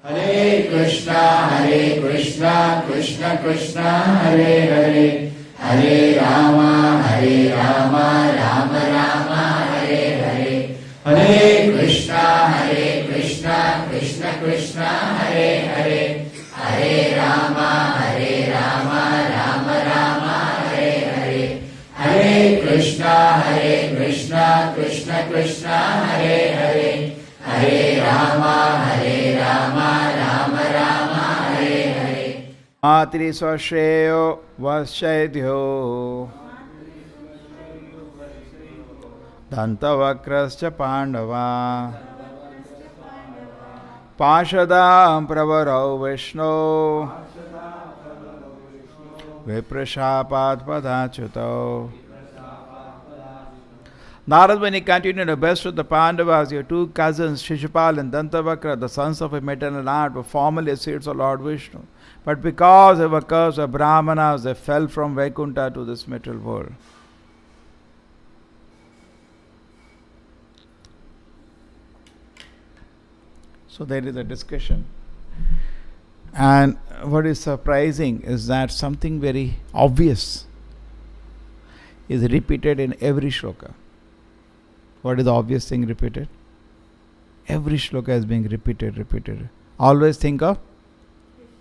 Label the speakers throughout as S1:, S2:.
S1: Hare Krishna, Krishna Krishna, Hare Hare, Hare Rama, Rama Rama, Hare Hare. Hare Krishna, Krishna Krishna, Hare Hare, Hare Rama, Rama Rama, Hare Hare. Hare Krishna, Krishna Krishna, Hare Hare, Hare Rama, Rama Rama, Hare Hare.
S2: Matri swashreyo vasyaidhyo Dantavakrascha Pandava Pashadam pravarau Vishnu Viprashapat Padachutau. Narad, when he continued the best of the Pandavas, your two cousins, Shishupal and Dantavakra, the sons of a maternal aunt, were formerly associates of Lord Vishnu. But because they were cursed of Brahmanas, they fell from Vaikuntha to this material world. So there is a discussion. And what is surprising is that something very obvious is repeated in every shloka. What is the obvious thing repeated? Every shloka is being repeated. Always think of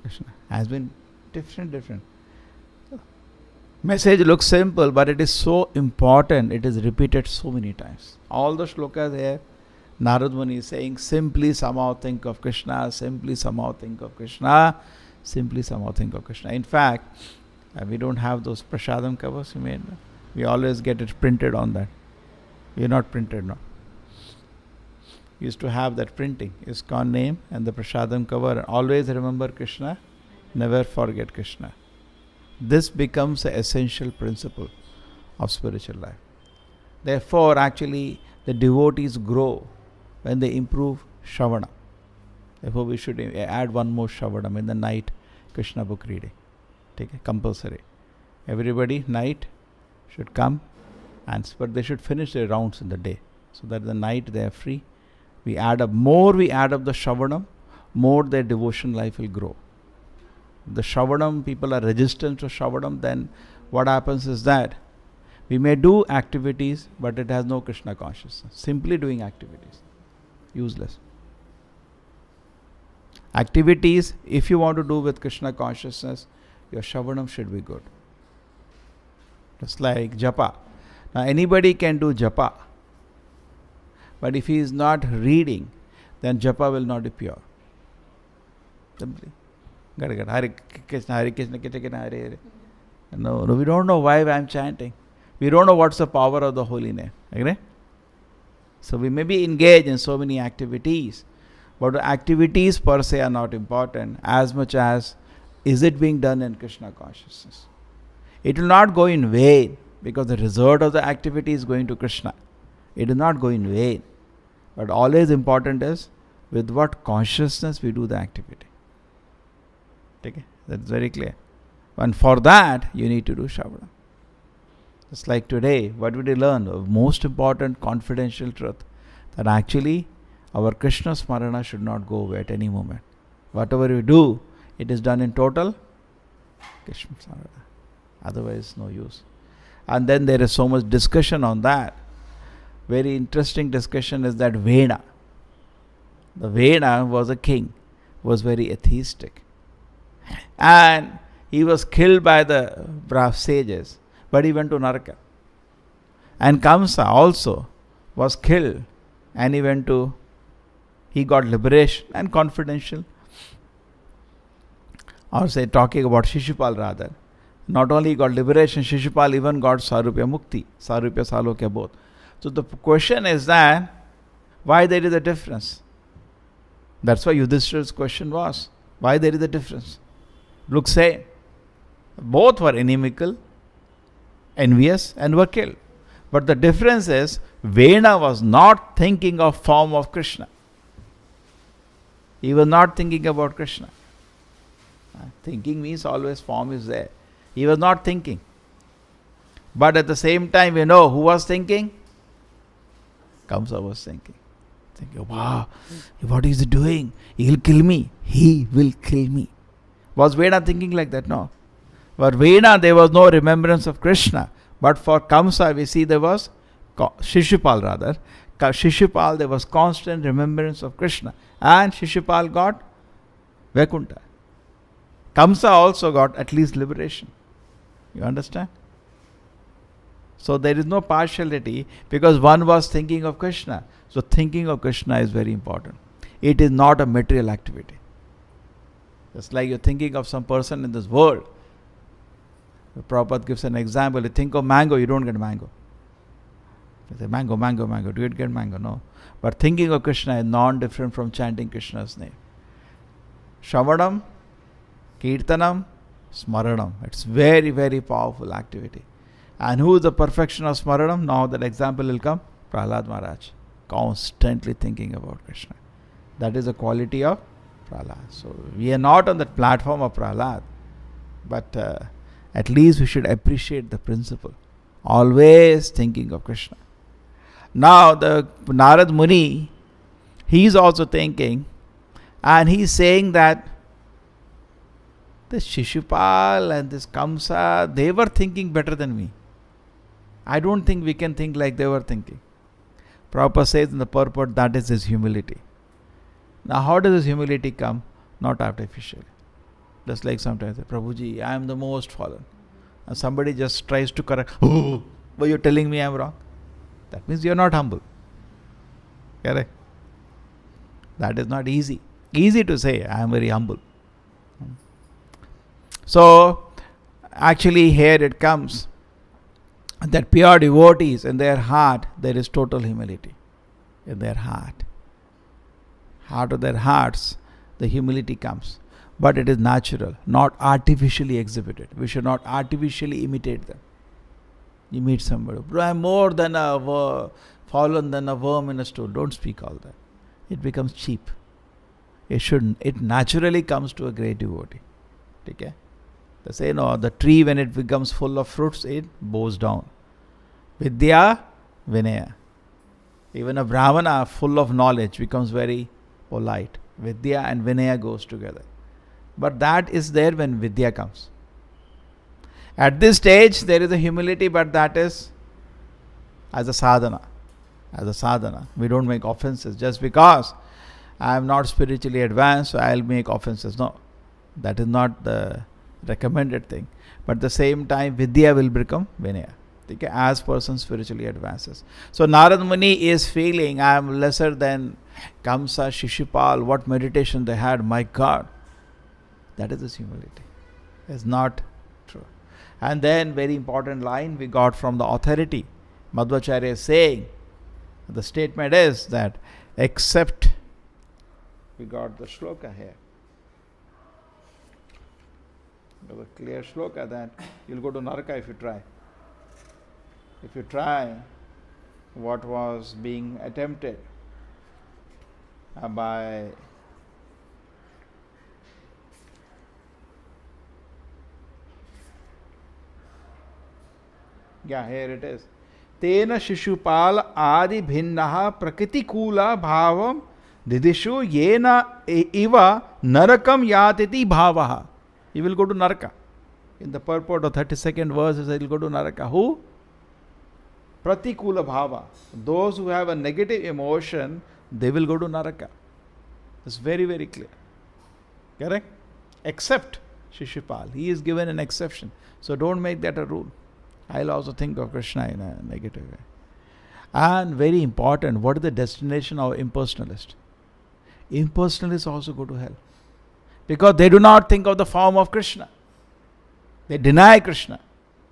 S2: Krishna. Has been different. Message looks simple, but it is so important. It is repeated so many times. All the shlokas here, Narad Muni is saying, simply somehow think of Krishna, simply somehow think of Krishna, simply somehow think of Krishna. In fact, we don't have those prasadam covers we made. We always get it printed on that. We are not printed now. We used to have that printing, ISKCON name and the prasadam cover. Always remember Krishna, never forget Krishna. This becomes an essential principle of spiritual life. Therefore, actually, the devotees grow when they improve Shravana. Therefore, we should add one more Shravanam in the night Krishna book reading. Take it, compulsory. Everybody, night, should come, but they should finish their rounds in the day, so that the night they are free. We add up the Shravanam, more their devotion life will grow. The Shravanam, people are resistant to Shravanam, then what happens is that we may do activities, but it has no Krishna consciousness. Simply doing activities, useless. Activities, if you want to do with Krishna consciousness, your Shravanam should be good. Just like japa. Now anybody can do japa, but if he is not reading, then japa will not be pure. Simply. Hare Krishna, Hare Hare. No, we don't know why I am chanting. We don't know what's the power of the holy name. Agree? So we may be engaged in so many activities, but the activities per se are not important as much as is it being done in Krishna consciousness. It will not go in vain, because the result of the activity is going to Krishna. It will not go in vain. But always important is with what consciousness we do the activity. Okay? That's very clear. And for that, you need to do Shravana. Just like today, what did we learn? The most important confidential truth, that actually our Krishna Smarana should not go away at any moment. Whatever we do, it is done in total Krishna Smarana. Otherwise, no use. And then there is so much discussion on that. Very interesting discussion is that Vena. The Vena was a king, was very atheistic. And he was killed by the brave sages, but he went to Naraka. And Kamsa also was killed, and he got liberation and confidential. Or say, talking about Shishupal rather. Not only he got liberation, Shishupal even got Sarupya Mukti, Sarupya Salokya both. So the question is that, why there is a difference? That's why Yudhishthira's question was, why there is a difference? Look, say, both were inimical, envious, and were killed. But the difference is, Vena was not thinking of form of Krishna. He was not thinking about Krishna. Thinking means always form is there. He was not thinking. But at the same time, we know who was thinking? Kamsa was thinking. Thinking, wow, what is he doing? He'll kill me. He will kill me. Was Veda thinking like that? No. For Veda, there was no remembrance of Krishna. But for Kamsa, we see there was, Shishupal rather, Shishupal, there was constant remembrance of Krishna. And Shishupal got Vaikuntha. Kamsa also got at least liberation. You understand? So there is no partiality because one was thinking of Krishna. So thinking of Krishna is very important. It is not a material activity. Just like you're thinking of some person in this world. The Prabhupada gives an example. You think of mango, you don't get mango. You say mango, mango, mango. Do you get mango? No. But thinking of Krishna is non-different from chanting Krishna's name. Shravanam, Kirtanam, Smaranam. It's very, very powerful activity. And who is the perfection of Smaranam? Now that example will come. Prahlad Maharaj. Constantly thinking about Krishna. That is the quality of Prahlad. So we are not on that platform of Prahlad. But at least we should appreciate the principle. Always thinking of Krishna. Now the Narad Muni, he is also thinking, and he is saying that this Shishupal and this Kamsa, they were thinking better than me. I don't think we can think like they were thinking. Prabhupada says in the purport, that is his humility. Now how does this humility come? Not artificially. Just like sometimes, Prabhuji, I am the most fallen. And somebody just tries to correct, oh, but you're telling me I'm wrong. That means you're not humble. Correct? That is not easy. Easy to say, I am very humble. So, actually here it comes that pure devotees, in their heart, there is total humility. In their heart. Heart of their hearts, the humility comes. But it is natural, not artificially exhibited. We should not artificially imitate them. You meet somebody, I am more than fallen than a worm in a stone. Don't speak all that. It becomes cheap. It naturally comes to a great devotee. Okay? They say, no, the tree when it becomes full of fruits, it bows down. Vidya, Vinaya. Even a Brahmana full of knowledge becomes very polite. Vidya and Vinaya goes together. But that is there when Vidya comes. At this stage, there is a humility, but that is as a sadhana. As a sadhana. We don't make offenses. Just because I am not spiritually advanced, so I will make offenses. No. That is not the recommended thing. But at the same time, Vidya will become Vinaya. Okay? As person spiritually advances. So Narad Muni is feeling, I am lesser than Kamsa, Shishupal. What meditation they had. My God. That is his humility. It's not true. And then very important line we got from the authority. Madhvacharya is saying, the statement is that except, we got the shloka here. There's a clear shloka that you'll go to Naraka if you try. If you try what was being attempted by here it is. Tena Shishupal adi bhinnaha prakritikula bhavam didishu yena iva narakam yatiti bhavaha. He will go to Naraka. In the purport of 32nd verse, he will go to Naraka. Who? Pratikula bhava. Those who have a negative emotion, they will go to Naraka. It's very, very clear. Correct? Except Shishupal. He is given an exception. So don't make that a rule. I'll also think of Krishna in a negative way. And very important, what is the destination of impersonalist? Impersonalists also go to hell. Because they do not think of the form of Krishna. They deny Krishna.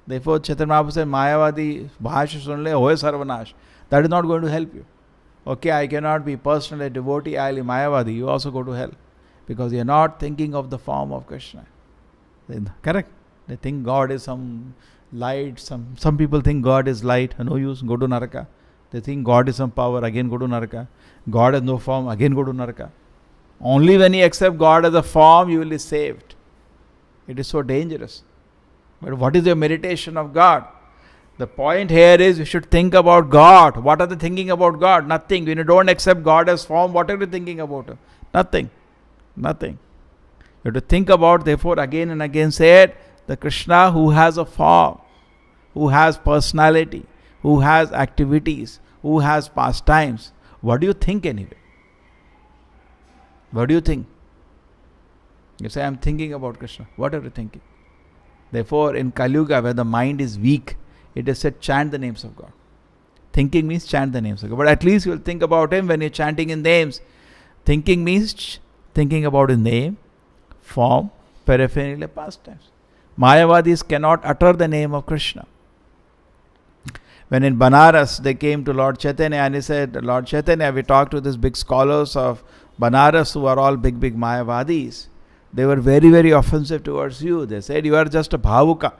S2: Therefore, Chaitanya Mahaprabhu said, Mayavadi bhasha sunle hoye sarvanash. That is not going to help you. Okay, I cannot be personally a devotee, I will be Mayavadi. You also go to hell. Because you are not thinking of the form of Krishna. Correct? They think God is some light. Some people think God is light. No use, go to Naraka. They think God is some power, again go to Naraka. God has no form, again go to Naraka. Only when you accept God as a form, you will be saved. It is so dangerous. But what is your meditation of God? The point here is you should think about God. What are they thinking about God? Nothing. When you don't accept God as form, what are you thinking about Him? Nothing. Nothing. You have to think about, therefore, again and again say it, the Krishna who has a form, who has personality, who has activities, who has pastimes. What do you think anyway? What do you think? You say, I am thinking about Krishna. What are you thinking? Therefore, in Kali Yuga, where the mind is weak, it is said, chant the names of God. Thinking means chant the names of God. But at least you will think about Him when you're chanting in names. Thinking means thinking about His name, form, paraphernalia, pastimes. Mayavadis cannot utter the name of Krishna. When in Banaras they came to Lord Chaitanya and he said, Lord Chaitanya, we talked to these big scholars of Banaras who are all big Mayavadis. They were very, very offensive towards you. They said, you are just a bhavuka,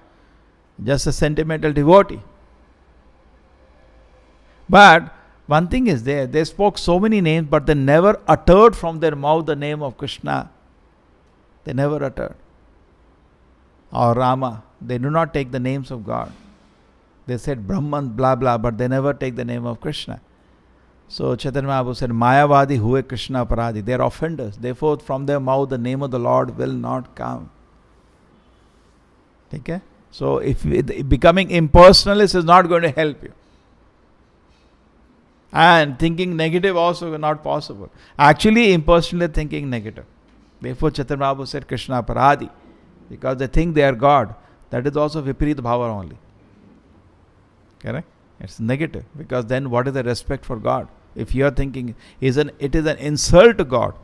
S2: just a sentimental devotee. But one thing is there, they spoke so many names, but they never uttered from their mouth the name of Krishna. They never uttered. Or Rama, they do not take the names of God. They said Brahman, blah blah, but they never take the name of Krishna. So Chaitanya Mahaprabhu said, Mayavadi huve Krishna paradi. They are offenders. Therefore, from their mouth the name of the Lord will not come. Okay? So, if becoming impersonalist is not going to help you. And thinking negative also is not possible. Actually, impersonally thinking negative. Therefore, Chaitanya Mahaprabhu said Krishna paradi. Because they think they are God. That is also Viparita Bhava only. Correct? It's negative. Because then what is the respect for God? If you are thinking, it is an insult to God.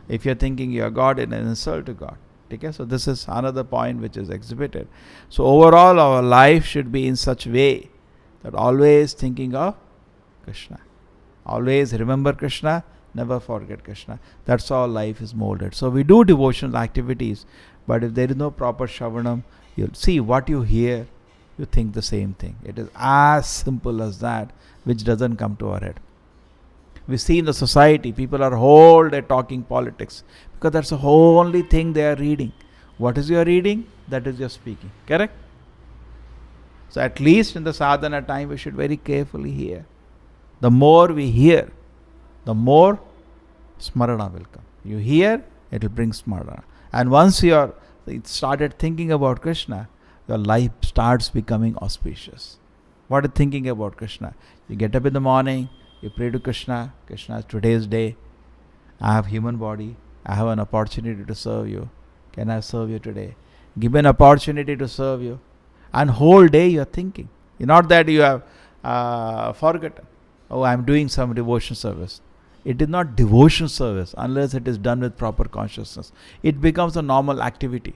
S2: If you are thinking you are God, it is an insult to God. Okay? So this is another point which is exhibited. So overall our life should be in such a way that always thinking of Krishna. Always remember Krishna, never forget Krishna. That's how life is molded. So we do devotional activities, but if there is no proper Shravanam, you'll see what you hear, you think the same thing. It is as simple as that, which doesn't come to our head. We see in the society, people are whole day talking politics, because that's the only thing they are reading. What is your reading? That is your speaking. Correct? So at least in the sadhana time, we should very carefully hear. The more we hear, the more smarana will come. You hear, it will bring smarana. And once you are started thinking about Krishna, your life starts becoming auspicious. What is thinking about Krishna? You get up in the morning, you pray to Krishna. Krishna, today's day, I have human body. I have an opportunity to serve you. Can I serve you today? Give me an opportunity to serve you. And whole day you are thinking. Not that you have forgotten. Oh, I am doing some devotion service. It is not devotion service unless it is done with proper consciousness. It becomes a normal activity.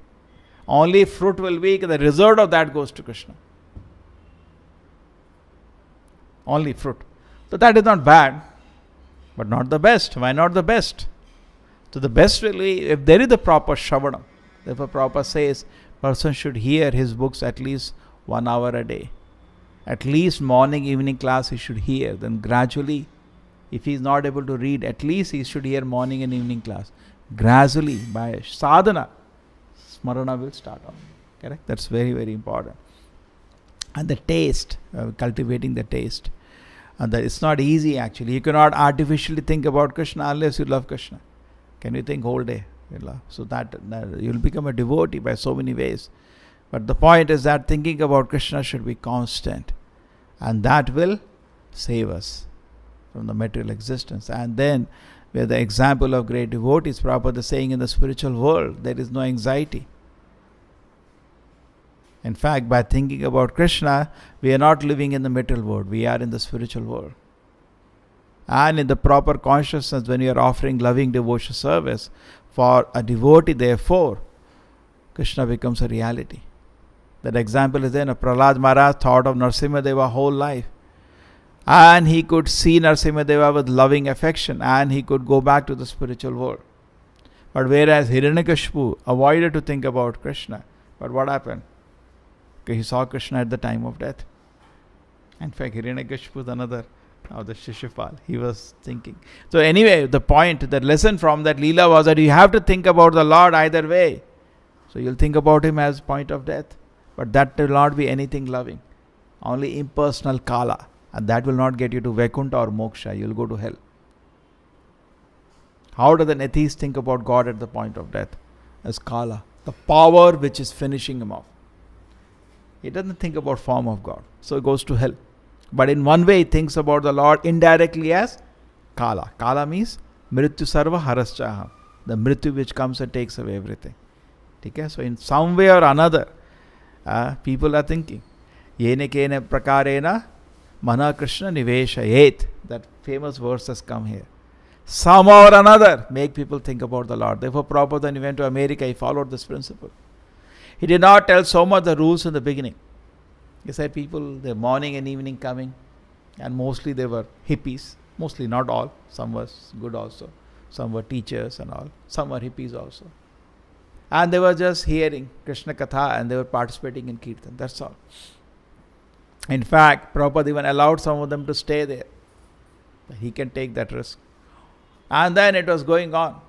S2: Only fruit will be, the result of that goes to Krishna. Only fruit. So that is not bad, but not the best. Why not the best? So the best will be, if there is the proper Shravanam. Therefore Prabhupada says, person should hear his books at least 1 hour a day. At least morning, evening class he should hear. Then gradually, if he is not able to read, at least he should hear morning and evening class. Gradually, by sadhana, smarana will start off. Correct? That's very, very important. And the taste, cultivating the taste. And that it's not easy actually. You cannot artificially think about Krishna unless you love Krishna. Can you think whole day? So that you'll become a devotee by so many ways. But the point is that thinking about Krishna should be constant. And that will save us from the material existence. And then, where the example of great devotees, Prabhupada is saying in the spiritual world, there is no anxiety. In fact, by thinking about Krishna, we are not living in the material world. We are in the spiritual world. And in the proper consciousness, when you are offering loving devotion service for a devotee, therefore, Krishna becomes a reality. That example is there. Prahlad Maharaj thought of Narasimha whole life. And he could see Narasimha with loving affection, and he could go back to the spiritual world. But whereas Hiranyakashipu avoided to think about Krishna, but what happened? He saw Krishna at the time of death. In fact, Hiranyakashipu is another of the Shishupal. He was thinking. So anyway, the point, the lesson from that Leela was that you have to think about the Lord either way. So you'll think about him as point of death. But that will not be anything loving. only impersonal Kala. And that will not get you to Vaikuntha or Moksha. You will go to hell. How does an atheist think about God at the point of death? As Kala, the power which is finishing him off. He doesn't think about form of God. So he goes to hell. But in one way he thinks about the Lord indirectly as Kala. Kala means Mrityu Sarva Haraschaham. The Mrityu which comes and takes away everything. Okay? So in some way or another, people are thinking. Yene kene prakarena mana Krishna niveshayet. That famous verse has come here. Somehow or another, make people think about the Lord. Therefore, Prabhupada, when he went to America, he followed this principle. He did not tell so much the rules in the beginning. He said people, their morning and evening coming, and mostly they were hippies. Mostly, not all. Some was good also. Some were teachers and all. Some were hippies also. And they were just hearing Krishna Katha and they were participating in Kirtan. That's all. In fact, Prabhupada even allowed some of them to stay there. He can take that risk. And then it was going on.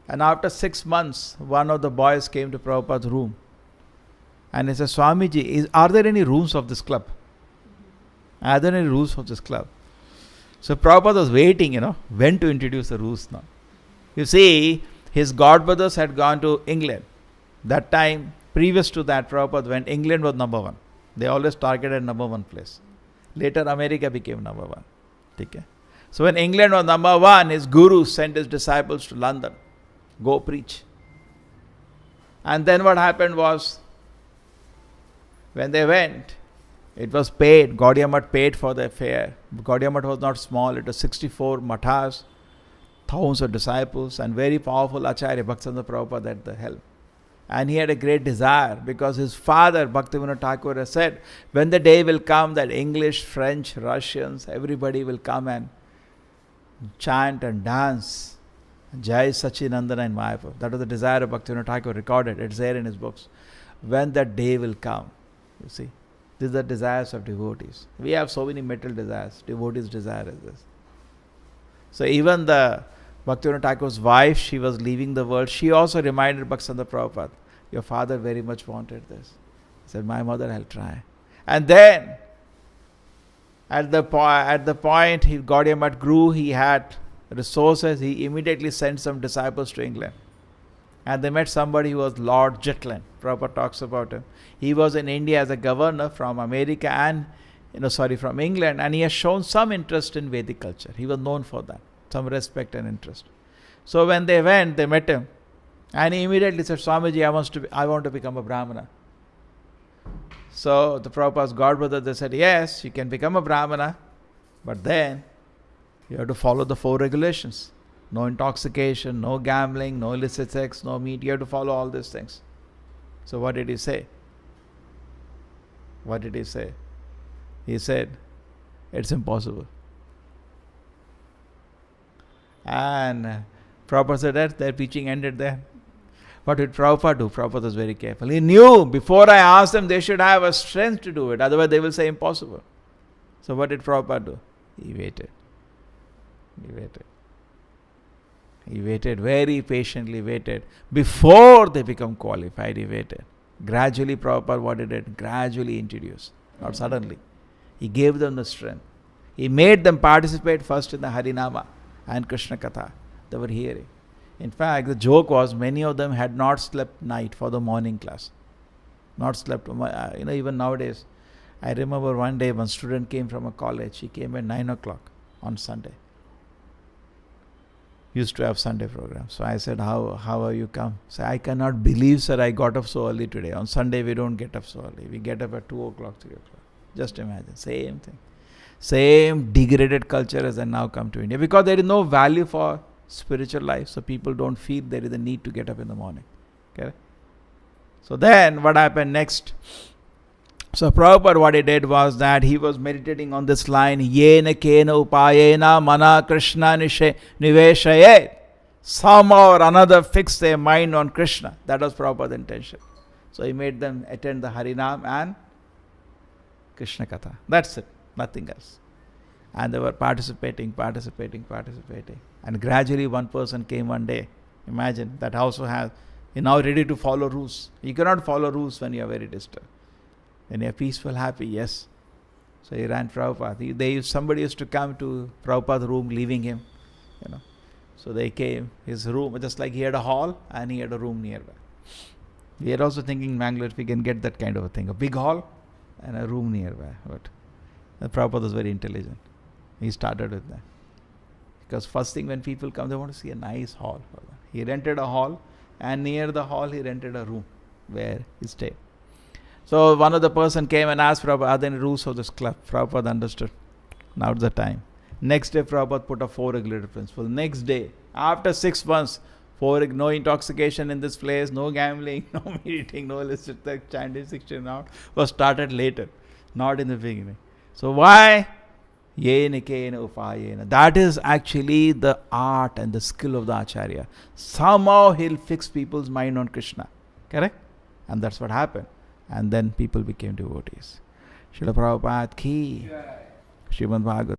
S2: And after 6 months, one of the boys came to Prabhupada's room. And he said, Swamiji, are there any rules of this club? Are there any rules of this club? So Prabhupada was waiting, when to introduce the rules now. You see, his godbrothers had gone to England. That time, previous to that, Prabhupada went, England was number one. They always targeted number one place. Later, America became number one. Okay? So when England was number one, his guru sent his disciples to London. Go preach. And then what happened was, when they went, it was paid. Gaudiya Math paid for the fare. Gaudiya Math was not small. It was 64 mathas, thousands of disciples, and very powerful Acharya Bhaktivinoda Prabhupada at the helm. And he had a great desire because his father, Bhaktivinoda Thakur, has said, when the day will come that English, French, Russians, everybody will come and chant and dance Jai Sachinandana in Mayapur. That was the desire of Bhaktivinoda Thakur, recorded. It's there in his books. When that day will come, you see. These are desires of devotees. We have so many material desires. Devotees' desire is this. So even the Bhaktivinoda Thakur's wife, she was leaving the world. She also reminded Bhaktivinoda Prabhupada, your father very much wanted this. He said, my mother, I'll try. And then, at the point Gaudiya Math grew, he had resources. He immediately sent some disciples to England. And they met somebody who was Lord Jetland. Prabhupada talks about him. He was in India as a governor from America and, from England. And he has shown some interest in Vedic culture. He was known for that. Some respect and interest. So when they went, they met him. And he immediately said, Swamiji, I want to become a Brahmana. So the Prabhupada's godbrother, they said, yes, you can become a Brahmana. But then, you have to follow the 4 regulations. No intoxication, no gambling, no illicit sex, no meat. You have to follow all these things. So what did he say? What did he say? He said, it's impossible. And Prabhupada said that their preaching ended there. What did Prabhupada do? Prabhupada was very careful. He knew before I asked them, they should have a strength to do it. Otherwise they will say impossible. So what did Prabhupada do? He waited. He waited, very patiently waited. Before they become qualified, he waited. Gradually, Prabhupada, what he did? Gradually introduced, not suddenly. He gave them the strength. He made them participate first in the Harinama and Krishna Katha. They were hearing. In fact, the joke was many of them had not slept night for the morning class. Not slept. Even nowadays, I remember one day one student came from a college. He came at 9 o'clock on Sunday. Used to have Sunday program. So I said, how have you come? So I cannot believe, sir, I got up so early today. On Sunday we don't get up so early. We get up at 2 o'clock, 3 o'clock. Just imagine. Same thing. Same degraded culture as I now come to India. Because there is no value for spiritual life. So people don't feel there is a need to get up in the morning. Okay? So then what happened next? So Prabhupada, what he did was that he was meditating on this line, Yena kena upayena mana Krishna niveshayet. Somehow or another fix their mind on Krishna. That was Prabhupada's intention. So he made them attend the Harinam and Krishna Katha. That's it. Nothing else. And they were participating. And gradually one person came one day. Imagine, that also has, you're now ready to follow rules. You cannot follow rules when you are very disturbed. When you are peaceful, happy, yes. So he ran Prabhupada. Somebody used to come to Prabhupada's room, leaving him, you know. So they came, his room, just like he had a hall and he had a room nearby. We are also thinking in Bangalore if we can get that kind of a thing, a big hall and a room nearby. But Prabhupada was very intelligent. He started with that. Because first thing when people come, they want to see a nice hall. He rented a hall, and near the hall he rented a room where he stayed. So one of the person came and asked Prabhupada, are there any rules of this club? Prabhupada understood. Now's the time. Next day Prabhupada put a 4 regulative principle. Next day, after 6 months, no intoxication in this place, no gambling, no meeting, no illicit chanting, 16 out, was started later, not in the beginning. So why? Yena kena upayena. That is actually the art and the skill of the Acharya. Somehow he'll fix people's mind on Krishna. Correct? And that's what happened. And then people became devotees. Srila Prabhupada ki. Srimad Bhagavatam.